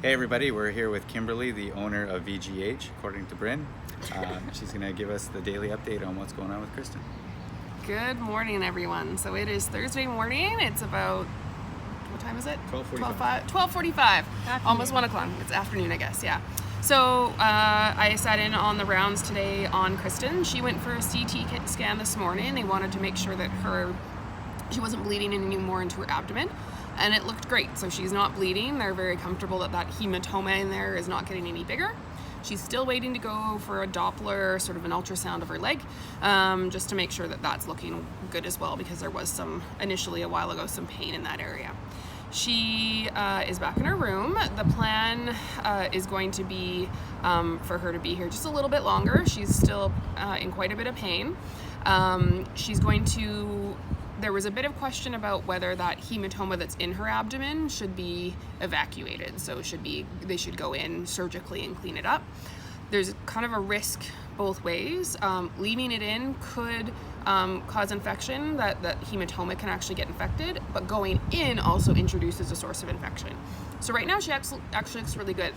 Hey everybody, we're here with Kimberly, the owner of VGH, according to Bryn. She's going to give us the daily update on what's going on with Kristen. Good morning, everyone. So it is Thursday morning. It's about, what time is it? 12:45. 12:45. Almost 1 o'clock. It's afternoon, I guess, yeah. So I sat in on the rounds today on Kristen. She went for a CT scan this morning. They wanted to make sure that she wasn't bleeding anymore into her abdomen. And it looked great. So she's not bleeding. They're very comfortable that hematoma in there is not getting any bigger. She's still waiting to go for a Doppler, sort of an ultrasound of her leg, just to make sure that that's looking good as well, because there was initially a while ago, some pain in that area. She is back in her room. The plan is going to be for her to be here just a little bit longer. She's still in quite a bit of pain. There was a bit of question about whether that hematoma that's in her abdomen should be evacuated. So they should go in surgically and clean it up. There's kind of a risk both ways. Leaving it in could cause infection, that hematoma can actually get infected, but going in also introduces a source of infection. So right now she actually looks really good.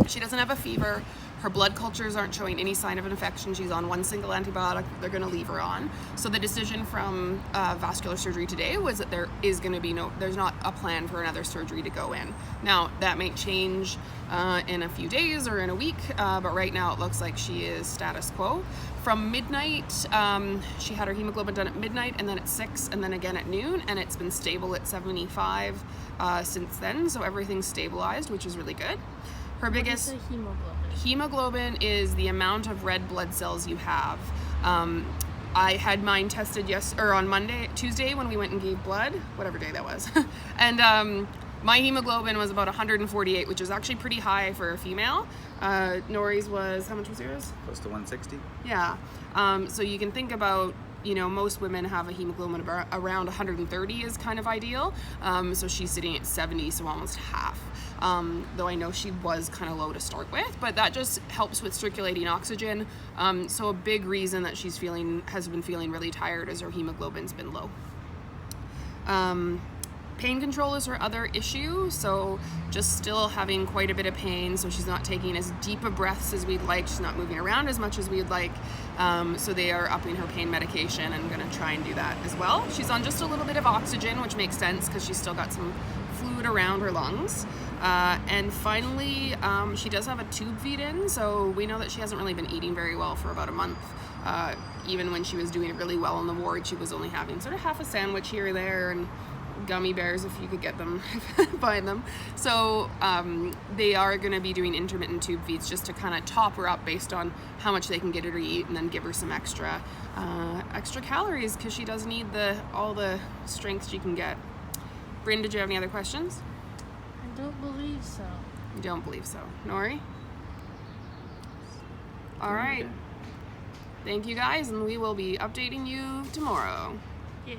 She doesn't have a fever. Her blood cultures aren't showing any sign of an infection. She's on one single antibiotic they're going to leave her on. So the decision from vascular surgery today was that there's not a plan for another surgery to go in. Now, that may change in a few days or in a week, but right now it looks like she is status quo. From midnight, she had her hemoglobin done at midnight, and then at 6, and then again at noon, and it's been stable at 75 since then, so everything's stabilized, which is really good. Her biggest hemoglobin is the amount of red blood cells you have. I had mine tested on Tuesday when we went and gave blood, whatever day that was, and my hemoglobin was about 148, which is actually pretty high for a female. Nori's was, how much was yours? Close to 160. Yeah. So you can think about, most women have a hemoglobin around 130 is kind of ideal. So she's sitting at 70, so almost half. Though I know she was kind of low to start with, but that just helps with circulating oxygen. So a big reason that has been feeling really tired is her hemoglobin's been low. Pain control is her other issue, so just still having quite a bit of pain, so she's not taking as deep of breaths as we'd like, she's not moving around as much as we'd like, so they are upping her pain medication and going to try and do that as well. She's on just a little bit of oxygen, which makes sense because she's still got some fluid around her lungs. And finally, she does have a tube feed in, so we know that she hasn't really been eating very well for about a month. Even when she was doing really well on the ward, she was only having sort of half a sandwich here or there, and gummy bears if you could get them, find them. So they are going to be doing intermittent tube feeds just to kind of top her up based on how much they can get her to eat, and then give her some extra calories, because she does need all the strength she can get. Bryn, did you have any other questions? I don't believe so. You don't believe so. Nori? All right. Thank you guys, and we will be updating you tomorrow. Yeah.